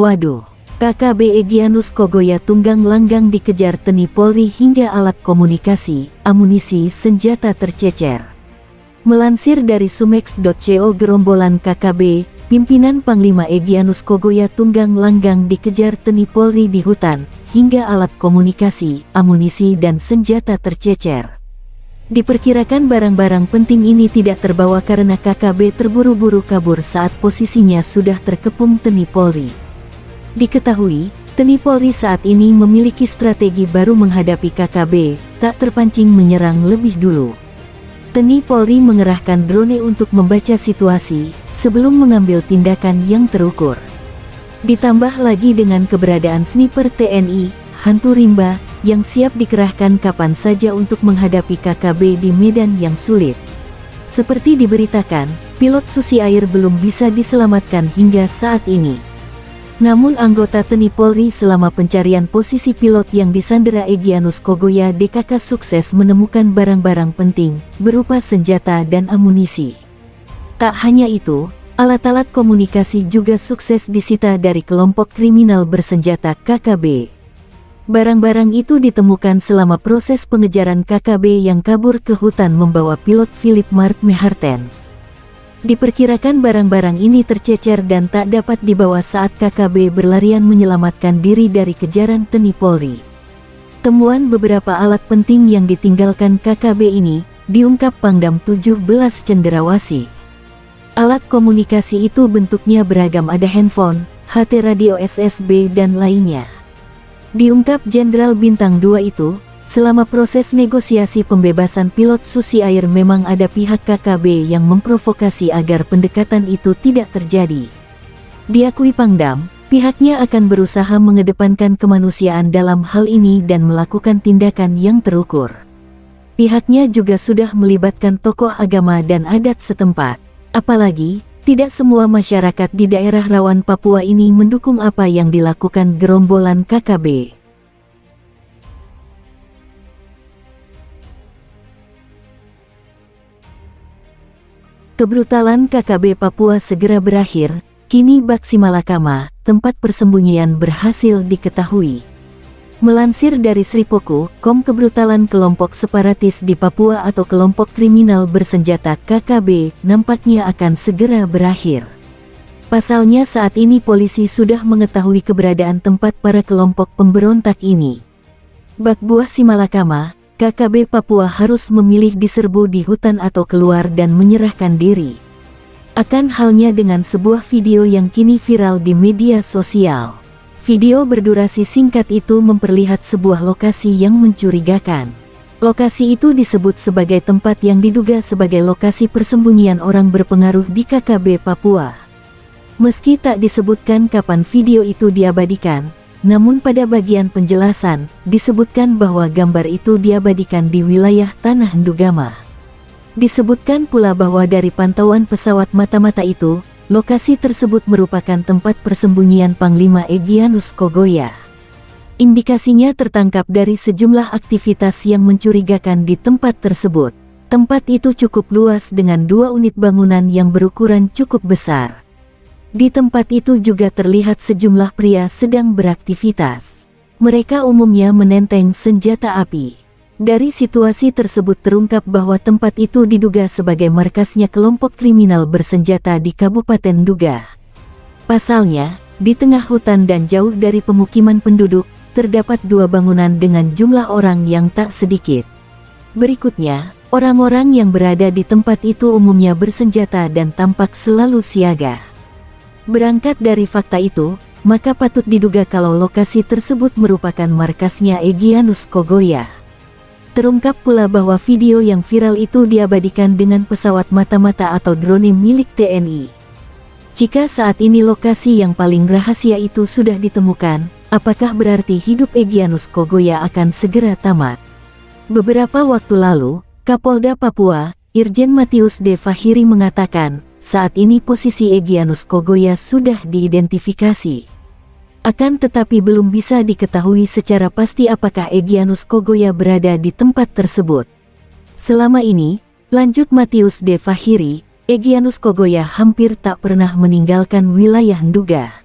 Waduh, KKB Egyanus Kogoya tunggang langgang dikejar TNI Polri hingga alat komunikasi, amunisi, senjata tercecer. Melansir dari sumex.co, gerombolan KKB, pimpinan Panglima Egyanus Kogoya tunggang langgang dikejar TNI Polri di hutan, hingga alat komunikasi, amunisi dan senjata tercecer. Diperkirakan barang-barang penting ini tidak terbawa karena KKB terburu-buru kabur saat posisinya sudah terkepung TNI Polri. Diketahui, TNI Polri saat ini memiliki strategi baru menghadapi KKB, tak terpancing menyerang lebih dulu. TNI Polri mengerahkan drone untuk membaca situasi, sebelum mengambil tindakan yang terukur. Ditambah lagi dengan keberadaan sniper TNI, hantu rimba, yang siap dikerahkan kapan saja untuk menghadapi KKB di medan yang sulit. Seperti diberitakan, pilot Susi Air belum bisa diselamatkan hingga saat ini. Namun anggota TNI Polri selama pencarian posisi pilot yang disandera Egyanus Kogoya DKK sukses menemukan barang-barang penting, berupa senjata dan amunisi. Tak hanya itu, alat-alat komunikasi juga sukses disita dari kelompok kriminal bersenjata KKB. Barang-barang itu ditemukan selama proses pengejaran KKB yang kabur ke hutan membawa pilot Philip Mark Mehartens. Diperkirakan barang-barang ini tercecer dan tak dapat dibawa saat KKB berlarian menyelamatkan diri dari kejaran TNI Polri. Temuan beberapa alat penting yang ditinggalkan KKB ini, diungkap Pangdam 17 Cenderawasih. Alat komunikasi itu bentuknya beragam, ada handphone, HT radio SSB dan lainnya. Diungkap Jenderal Bintang 2 itu, selama proses negosiasi pembebasan pilot Susi Air memang ada pihak KKB yang memprovokasi agar pendekatan itu tidak terjadi. Diakui Pangdam, pihaknya akan berusaha mengedepankan kemanusiaan dalam hal ini dan melakukan tindakan yang terukur. Pihaknya juga sudah melibatkan tokoh agama dan adat setempat. Apalagi, tidak semua masyarakat di daerah rawan Papua ini mendukung apa yang dilakukan gerombolan KKB. Kebrutalan KKB Papua segera berakhir, kini Baksi Malakama, tempat persembunyian berhasil diketahui. Melansir dari Sripoku.com, kebrutalan kelompok separatis di Papua atau kelompok kriminal bersenjata KKB nampaknya akan segera berakhir. Pasalnya saat ini polisi sudah mengetahui keberadaan tempat para kelompok pemberontak ini. Bakbuah Simalakama, KKB Papua harus memilih diserbu di hutan atau keluar dan menyerahkan diri. Akan halnya dengan sebuah video yang kini viral di media sosial. Video berdurasi singkat itu memperlihat sebuah lokasi yang mencurigakan. Lokasi itu disebut sebagai tempat yang diduga sebagai lokasi persembunyian orang berpengaruh di KKB Papua. Meski tak disebutkan kapan video itu diabadikan, namun pada bagian penjelasan, disebutkan bahwa gambar itu diabadikan di wilayah Tanah Ndugama. Disebutkan pula bahwa dari pantauan pesawat mata-mata itu, lokasi tersebut merupakan tempat persembunyian Panglima Egyanus Kogoya. Indikasinya tertangkap dari sejumlah aktivitas yang mencurigakan di tempat tersebut. Tempat itu cukup luas dengan 2 unit bangunan yang berukuran cukup besar. Di tempat itu juga terlihat sejumlah pria sedang beraktivitas. Mereka umumnya menenteng senjata api. Dari situasi tersebut terungkap bahwa tempat itu diduga sebagai markasnya kelompok kriminal bersenjata di Kabupaten Nduga. Pasalnya, di tengah hutan dan jauh dari pemukiman penduduk, terdapat 2 bangunan dengan jumlah orang yang tak sedikit. Berikutnya, orang-orang yang berada di tempat itu umumnya bersenjata dan tampak selalu siaga. Berangkat dari fakta itu, maka patut diduga kalau lokasi tersebut merupakan markasnya Egyanus Kogoya. Terungkap pula bahwa video yang viral itu diabadikan dengan pesawat mata-mata atau drone milik TNI. Jika saat ini lokasi yang paling rahasia itu sudah ditemukan, apakah berarti hidup Egyanus Kogoya akan segera tamat? Beberapa waktu lalu, Kapolda Papua, Irjen Matius D. Fahiri mengatakan, saat ini posisi Egyanus Kogoya sudah diidentifikasi. Akan tetapi belum bisa diketahui secara pasti apakah Egyanus Kogoya berada di tempat tersebut. Selama ini, lanjut Matius D. Fahiri, Egyanus Kogoya hampir tak pernah meninggalkan wilayah Nduga.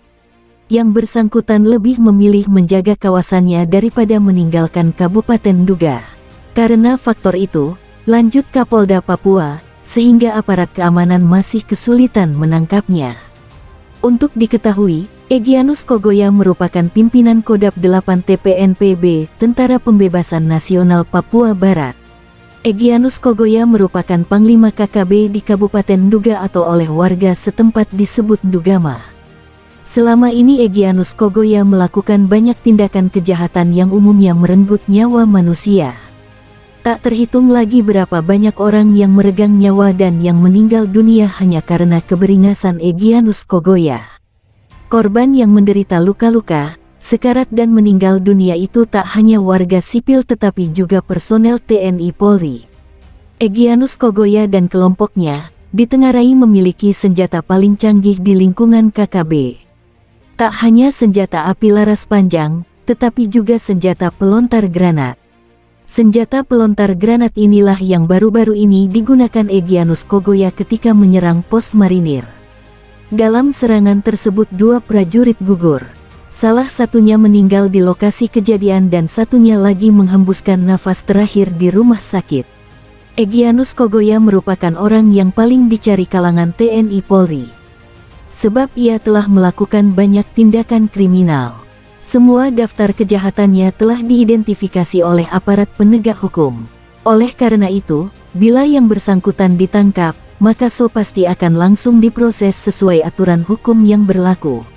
yang bersangkutan lebih memilih menjaga kawasannya daripada meninggalkan Kabupaten Duga. Karena faktor itu, lanjut Kapolda Papua, sehingga aparat keamanan masih kesulitan menangkapnya. Untuk diketahui, Egyanus Kogoya merupakan pimpinan Kodap 8 TPNPB, Tentara Pembebasan Nasional Papua Barat. Egyanus Kogoya merupakan Panglima KKB di Kabupaten Duga atau oleh warga setempat disebut Dugama. Selama ini Egyanus Kogoya melakukan banyak tindakan kejahatan yang umumnya merenggut nyawa manusia. Tak terhitung lagi berapa banyak orang yang meregang nyawa dan yang meninggal dunia hanya karena keberingasan Egyanus Kogoya. Korban yang menderita luka-luka, sekarat dan meninggal dunia itu tak hanya warga sipil tetapi juga personel TNI Polri. Egyanus Kogoya dan kelompoknya ditengarai memiliki senjata paling canggih di lingkungan KKB. Tak hanya senjata api laras panjang, tetapi juga senjata pelontar granat. Senjata pelontar granat inilah yang baru-baru ini digunakan Egyanus Kogoya ketika menyerang pos marinir. Dalam serangan tersebut 2 prajurit gugur. Salah satunya meninggal di lokasi kejadian dan satunya lagi menghembuskan nafas terakhir di rumah sakit. Egyanus Kogoya merupakan orang yang paling dicari kalangan TNI Polri. Sebab ia telah melakukan banyak tindakan kriminal. Semua daftar kejahatannya telah diidentifikasi oleh aparat penegak hukum. Oleh karena itu, bila yang bersangkutan ditangkap, maka so pasti akan langsung diproses sesuai aturan hukum yang berlaku.